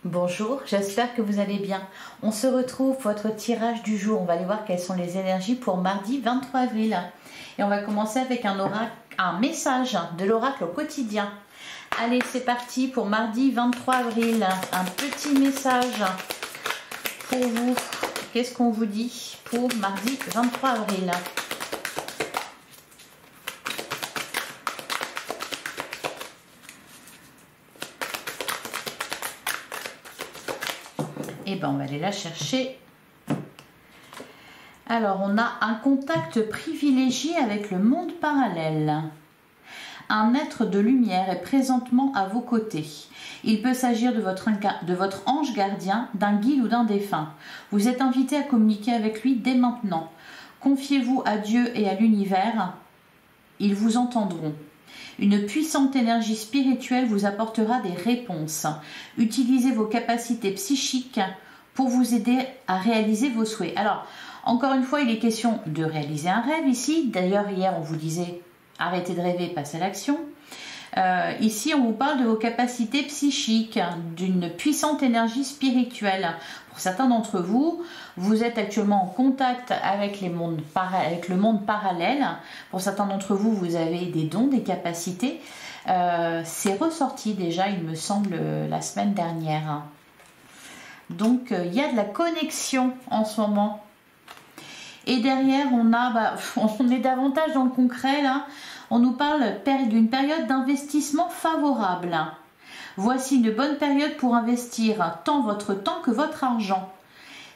Bonjour, j'espère que vous allez bien. On se retrouve pour votre tirage du jour. On va aller voir quelles sont les énergies pour mardi 23 avril. Et on va commencer avec un message de l'oracle au quotidien. Allez, c'est parti pour mardi 23 avril. Un petit message pour vous. Qu'est-ce qu'on vous dit pour mardi 23 avril? Et ben on va aller la chercher. Alors, on a un contact privilégié avec le monde parallèle. Un être de lumière est présentement à vos côtés. Il peut s'agir de votre ange gardien, d'un guide ou d'un défunt. Vous êtes invité à communiquer avec lui dès maintenant. Confiez-vous à Dieu et à l'univers. Ils vous entendront. Une puissante énergie spirituelle vous apportera des réponses. Utilisez vos capacités psychiques pour vous aider à réaliser vos souhaits. Alors, encore une fois, il est question de réaliser un rêve ici. D'ailleurs, hier, on vous disait arrêtez de rêver, passez à l'action. Ici, on vous parle de vos capacités psychiques, d'une puissante énergie spirituelle. Pour certains d'entre vous, vous êtes actuellement en contact avec le monde parallèle. Pour certains d'entre vous, vous avez des dons, des capacités. C'est ressorti déjà, il me semble, la semaine dernière. Donc, il y a de la connexion en ce moment. Et derrière, on est davantage dans le concret là. On nous parle d'une période d'investissement favorable. Voici une bonne période pour investir tant votre temps que votre argent.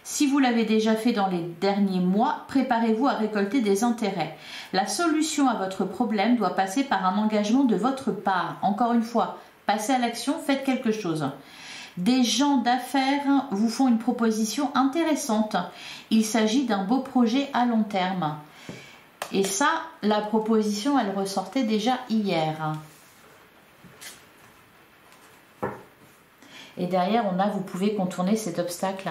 Si vous l'avez déjà fait dans les derniers mois, préparez-vous à récolter des intérêts. La solution à votre problème doit passer par un engagement de votre part. Encore une fois, passez à l'action, faites quelque chose. Des gens d'affaires vous font une proposition intéressante. Il s'agit d'un beau projet à long terme. Et ça, la proposition, elle ressortait déjà hier. Et derrière, vous pouvez contourner cet obstacle.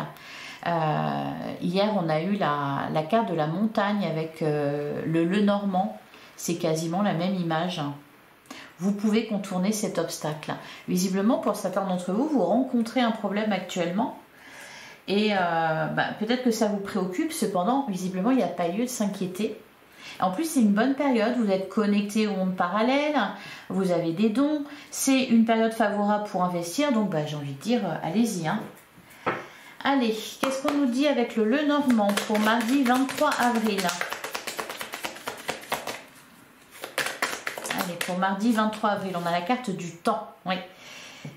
Hier, on a eu la carte de la montagne avec le normand. C'est quasiment la même image. Vous pouvez contourner cet obstacle. Visiblement, pour certains d'entre vous, vous rencontrez un problème actuellement. Et peut-être que ça vous préoccupe. Cependant, visiblement, il n'y a pas lieu de s'inquiéter. En plus, c'est une bonne période. Vous êtes connecté au monde parallèle. Vous avez des dons. C'est une période favorable pour investir. Donc, j'ai envie de dire, allez-y. Hein. Allez, qu'est-ce qu'on nous dit avec le Lenormand pour mardi 23 avril? Allez, pour mardi 23 avril, on a la carte du temps. Oui.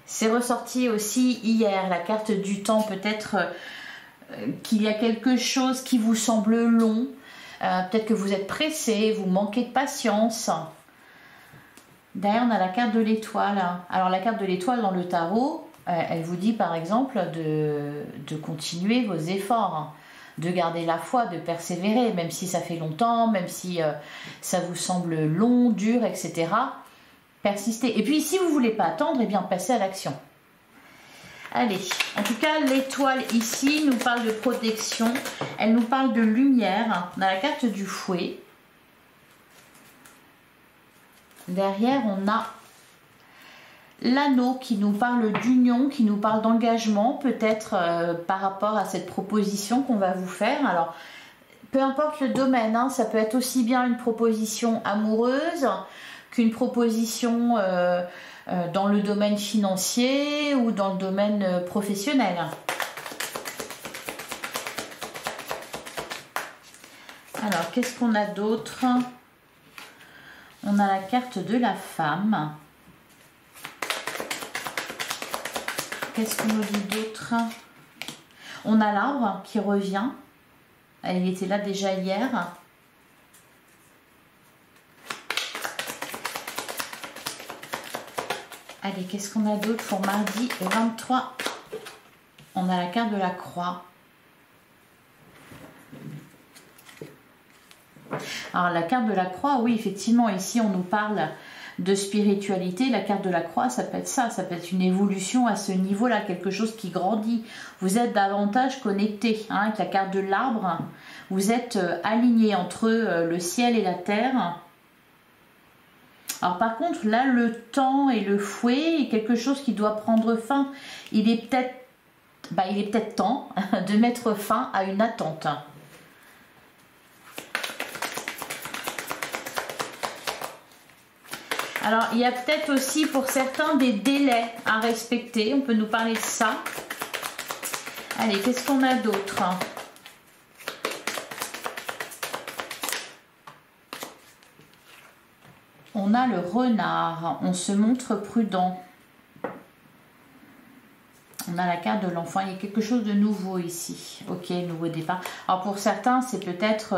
C'est ressorti aussi hier, la carte du temps. Peut-être qu'il y a quelque chose qui vous semble long. Peut-être que vous êtes pressé, vous manquez de patience. Derrière, on a la carte de l'étoile. Alors, la carte de l'étoile dans le tarot, elle vous dit par exemple de continuer vos efforts, de garder la foi, de persévérer, même si ça fait longtemps, même si ça vous semble long, dur, etc. Persistez. Et puis, si vous ne voulez pas attendre, eh bien, passez à l'action. Allez, en tout cas, l'étoile ici nous parle de protection, elle nous parle de lumière. On a la carte du fouet. Derrière, on a l'anneau qui nous parle d'union, qui nous parle d'engagement, peut-être par rapport à cette proposition qu'on va vous faire. Alors, peu importe le domaine, hein, ça peut être aussi bien une proposition amoureuse qu'une proposition dans le domaine financier ou dans le domaine professionnel. Alors, qu'est-ce qu'on a d'autre? On a la carte de la femme. Qu'est-ce qu'on nous dit d'autre? On a l'arbre qui revient. Il était là déjà hier. Allez, qu'est-ce qu'on a d'autre pour mardi 23? On a la carte de la croix. Alors, la carte de la croix, oui, effectivement, ici, on nous parle de spiritualité. La carte de la croix, ça peut être ça. Ça peut être une évolution à ce niveau-là, quelque chose qui grandit. Vous êtes davantage connecté avec la carte de l'arbre. Vous êtes aligné entre le ciel et la terre. Alors par contre, là, le temps et le fouet est quelque chose qui doit prendre fin. Il est peut-être il est peut-être temps de mettre fin à une attente. Alors, il y a peut-être aussi pour certains des délais à respecter. On peut nous parler de ça. Allez, qu'est-ce qu'on a d'autre? On a le renard. On se montre prudent. On a la carte de l'enfant. Il y a quelque chose de nouveau ici. Ok, nouveau départ. Alors, pour certains, c'est peut-être...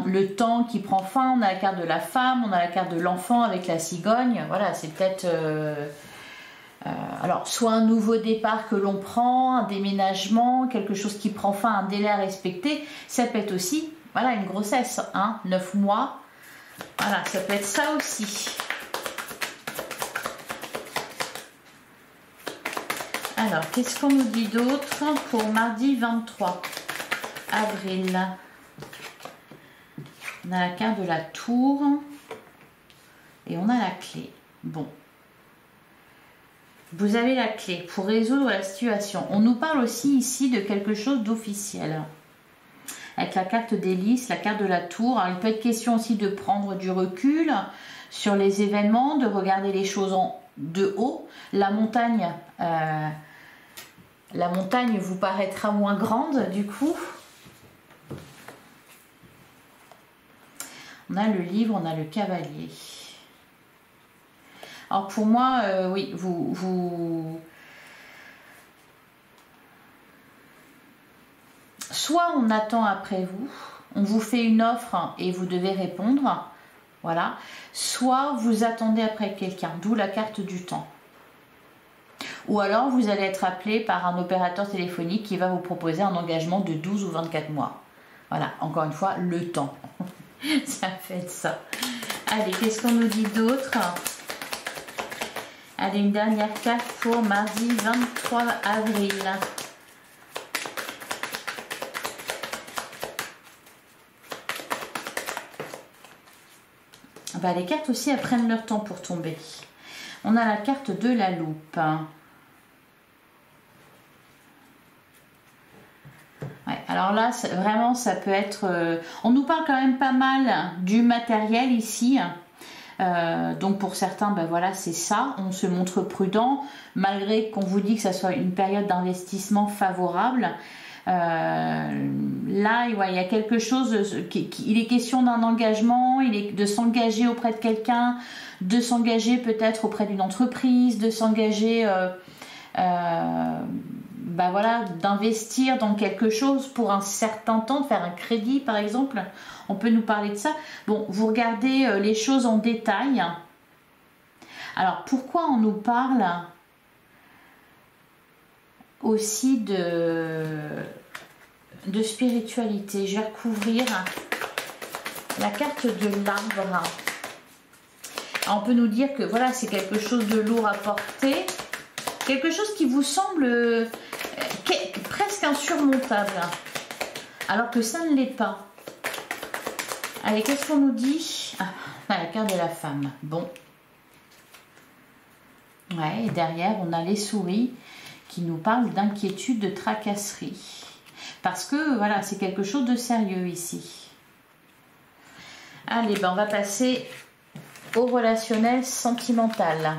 le temps qui prend fin. On a la carte de la femme, on a la carte de l'enfant avec la cigogne. Voilà, c'est peut-être alors soit un nouveau départ que l'on prend, un déménagement, quelque chose qui prend fin, un délai à respecter. Ça peut être aussi, voilà, une grossesse, 9 mois. Voilà, ça peut être ça aussi. Alors, qu'est-ce qu'on nous dit d'autre pour mardi 23 avril? On a la carte de la tour et on a la clé. Bon. Vous avez la clé pour résoudre la situation. On nous parle aussi ici de quelque chose d'officiel. Avec la carte des lys, la carte de la tour. Alors, il peut être question aussi de prendre du recul sur les événements, de regarder les choses de haut. La montagne vous paraîtra moins grande du coup. On a le livre, on a le cavalier. Alors pour moi, oui, soit on attend après vous, on vous fait une offre et vous devez répondre, voilà. Soit vous attendez après quelqu'un, d'où la carte du temps. Ou alors vous allez être appelé par un opérateur téléphonique qui va vous proposer un engagement de 12 ou 24 mois. Voilà, encore une fois, le temps. Ça fait ça. Allez, qu'est-ce qu'on nous dit d'autre? Allez, une dernière carte pour mardi 23 avril. Les cartes aussi, elles prennent leur temps pour tomber. On a la carte de la loupe. Alors là, vraiment, ça peut être... on nous parle quand même pas mal du matériel ici. Donc pour certains, voilà, c'est ça. On se montre prudent, malgré qu'on vous dit que ça soit une période d'investissement favorable. Là, il y a quelque chose... il est question d'un engagement, il est de s'engager auprès de quelqu'un, de s'engager peut-être auprès d'une entreprise, de s'engager... voilà, d'investir dans quelque chose pour un certain temps, de faire un crédit par exemple, on peut nous parler de ça. Bon, vous regardez les choses en détail. Alors pourquoi on nous parle aussi de spiritualité? Je vais recouvrir la carte de l'arbre. On peut nous dire que voilà, c'est quelque chose de lourd à porter, quelque chose qui vous semble presque insurmontable, alors que ça ne l'est pas. Allez, qu'est-ce qu'on nous dit? La carte de la femme. Bon. Ouais, et derrière, on a les souris qui nous parlent d'inquiétude, de tracasserie. Parce que, voilà, c'est quelque chose de sérieux ici. Allez, on va passer au relationnel sentimental.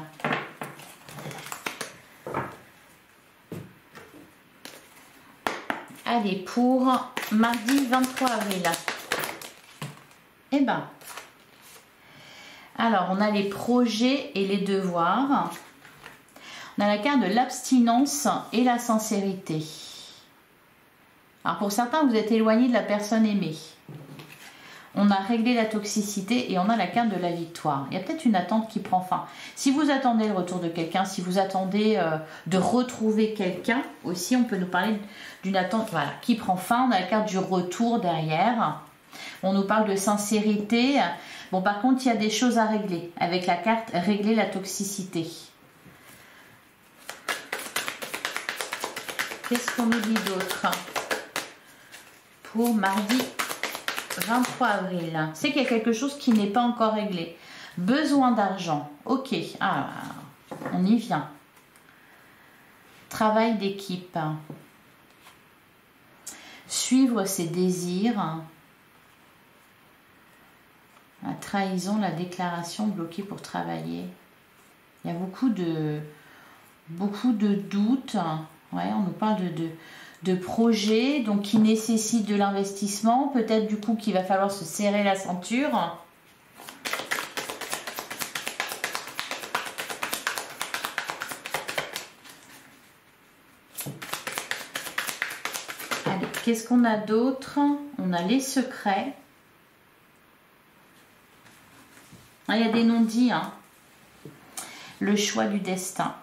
Allez, pour mardi 23 avril. Alors, on a les projets et les devoirs. On a la carte de l'abstinence et la sincérité. Alors, pour certains, vous êtes éloigné de la personne aimée. On a réglé la toxicité et on a la carte de la victoire. Il y a peut-être une attente qui prend fin. Si vous attendez le retour de quelqu'un, si vous attendez de retrouver quelqu'un, aussi on peut nous parler d'une attente qui prend fin. On a la carte du retour derrière. On nous parle de sincérité. Bon, par contre, il y a des choses à régler. Avec la carte régler la toxicité. Qu'est-ce qu'on nous dit d'autre pour mardi 23 avril, c'est qu'il y a quelque chose qui n'est pas encore réglé. Besoin d'argent. Ok, on y vient. Travail d'équipe. Suivre ses désirs. La trahison, la déclaration, bloquée pour travailler. Il y a beaucoup de doutes. Ouais, on nous parle de projets donc qui nécessitent de l'investissement. Peut-être du coup qu'il va falloir se serrer la ceinture. Allez, qu'est-ce qu'on a d'autre? On a les secrets. Ah, il y a des non-dits, hein. Le choix du destin.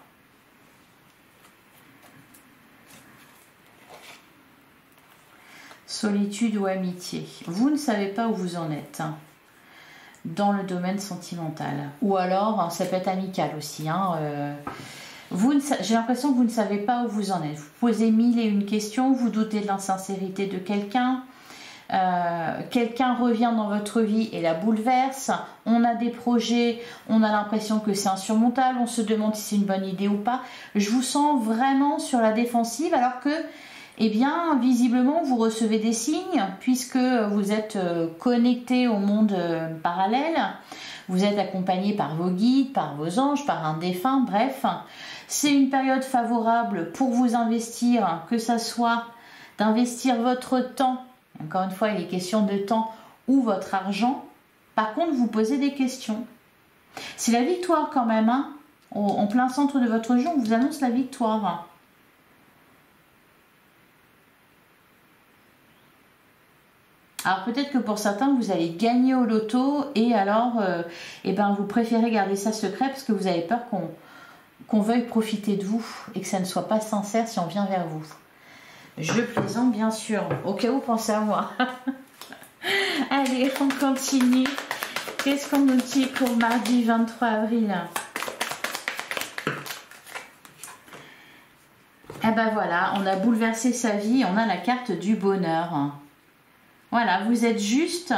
Solitude ou amitié. Vous ne savez pas où vous en êtes hein, dans le domaine sentimental. Ou alors, ça peut être amical aussi. Hein, j'ai l'impression que vous ne savez pas où vous en êtes. Vous posez mille et une questions, vous doutez de l'insincérité de quelqu'un. Quelqu'un revient dans votre vie et la bouleverse. On a des projets, on a l'impression que c'est insurmontable, on se demande si c'est une bonne idée ou pas. Je vous sens vraiment sur la défensive alors que, eh bien, visiblement, vous recevez des signes puisque vous êtes connecté au monde parallèle. Vous êtes accompagné par vos guides, par vos anges, par un défunt, bref. C'est une période favorable pour vous investir, que ça soit d'investir votre temps. Encore une fois, il est question de temps ou votre argent. Par contre, vous posez des questions. C'est la victoire quand même. Hein. En plein centre de votre jeu, on vous annonce la victoire. Alors peut-être que pour certains, vous allez gagner au loto et alors, eh ben, vous préférez garder ça secret parce que vous avez peur qu'on veuille profiter de vous et que ça ne soit pas sincère si on vient vers vous. Je plaisante bien sûr, au cas où pensez à moi. Allez, on continue. Qu'est-ce qu'on nous dit pour mardi 23 avril? Eh ben voilà, on a bouleversé sa vie, on a la carte du bonheur. Voilà, vous êtes juste,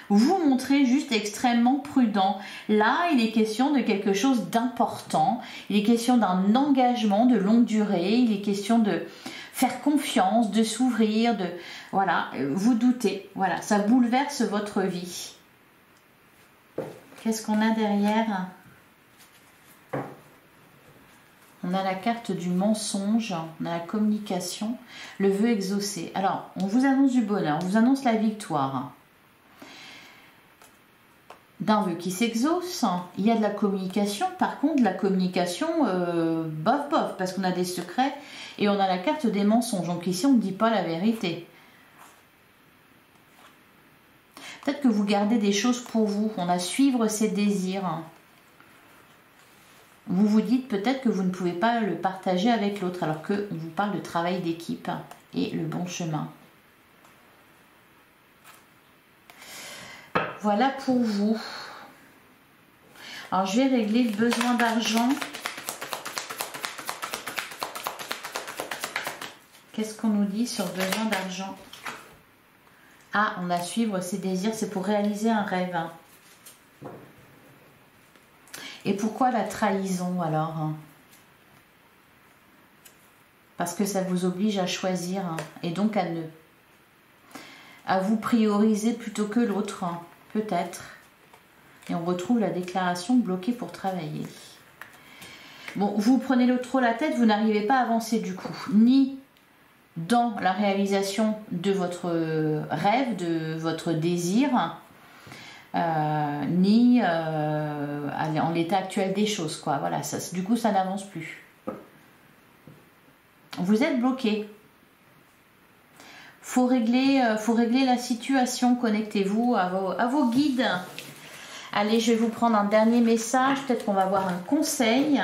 vous montrez juste extrêmement prudent. Là, il est question de quelque chose d'important. Il est question d'un engagement de longue durée. Il est question de faire confiance, de s'ouvrir, de voilà, vous doutez. Voilà, ça bouleverse votre vie. Qu'est-ce qu'on a derrière? On a la carte du mensonge, on a la communication, le vœu exaucé. Alors, on vous annonce du bonheur, on vous annonce la victoire d'un vœu qui s'exauce. Il y a de la communication, par contre, la communication, bof, bof, parce qu'on a des secrets et on a la carte des mensonges. Donc ici, on ne dit pas la vérité. Peut-être que vous gardez des choses pour vous, on a suivre ses désirs. Vous vous dites peut-être que vous ne pouvez pas le partager avec l'autre alors qu'on vous parle de travail d'équipe et le bon chemin. Voilà pour vous. Alors je vais régler le besoin d'argent. Qu'est-ce qu'on nous dit sur besoin d'argent? Ah, on a suivre ses désirs, c'est pour réaliser un rêve. Et pourquoi la trahison alors? Parce que ça vous oblige à choisir et donc à vous prioriser plutôt que l'autre, peut-être. Et on retrouve la déclaration bloquée pour travailler. Bon, vous prenez le trop la tête, vous n'arrivez pas à avancer du coup, ni dans la réalisation de votre rêve, de votre désir, ni en l'état actuel des choses, quoi. Voilà, ça, du coup, ça n'avance plus. Vous êtes bloqué. Faut régler la situation. Connectez-vous à vos guides. Allez, je vais vous prendre un dernier message. Peut-être qu'on va avoir un conseil.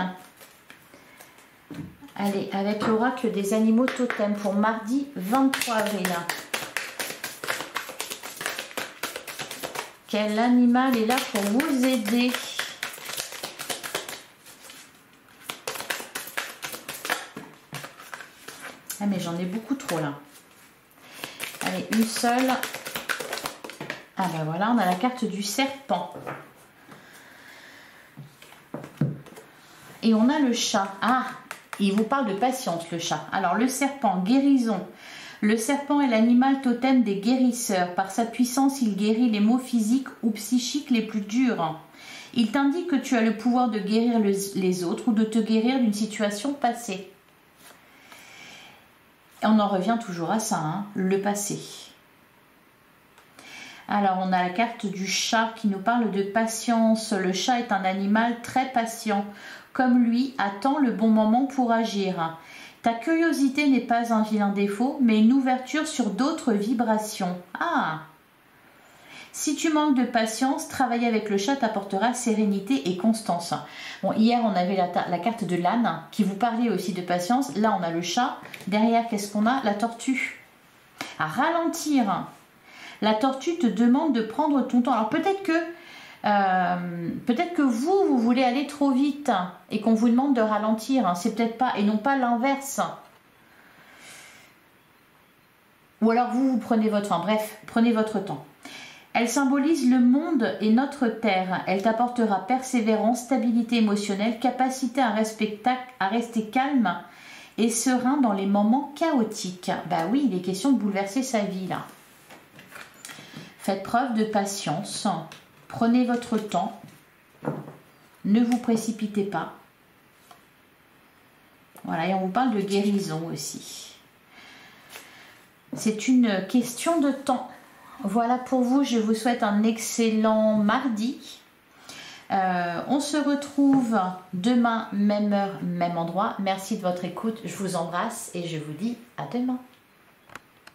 Allez, avec l'oracle des animaux totems pour mardi 23 avril. Quel animal est là pour vous aider? Ah mais j'en ai beaucoup trop là. Allez, une seule. Ah ben voilà, on a la carte du serpent. Et on a le chat. Ah, Il vous parle de patience, le chat. Alors, le serpent, guérison. Le serpent est l'animal totem des guérisseurs. Par sa puissance, il guérit les maux physiques ou psychiques les plus durs. Il t'indique que tu as le pouvoir de guérir les autres ou de te guérir d'une situation passée. Et on en revient toujours à ça, hein, le passé. Alors, on a la carte du chat qui nous parle de patience. Le chat est un animal très patient. Comme lui, attend le bon moment pour agir. Ta curiosité n'est pas un vilain défaut, mais une ouverture sur d'autres vibrations. Ah! Si tu manques de patience, travailler avec le chat t'apportera sérénité et constance. Bon, hier, on avait la carte de l'âne qui vous parlait aussi de patience. Là, on a le chat. Derrière, qu'est-ce qu'on a? La tortue. À ralentir. La tortue te demande de prendre ton temps. Alors peut-être que vous voulez aller trop vite et qu'on vous demande de ralentir. C'est peut-être pas, et non pas l'inverse. Ou alors vous prenez votre temps. Bref, prenez votre temps. Elle symbolise le monde et notre terre. Elle t'apportera persévérance, stabilité émotionnelle, capacité à rester calme et serein dans les moments chaotiques. Bah oui, il est question de bouleverser sa vie là. Faites preuve de patience, prenez votre temps, ne vous précipitez pas. Voilà, et on vous parle de guérison aussi. C'est une question de temps. Voilà pour vous, je vous souhaite un excellent mardi. On se retrouve demain, même heure, même endroit. Merci de votre écoute, je vous embrasse et je vous dis à demain.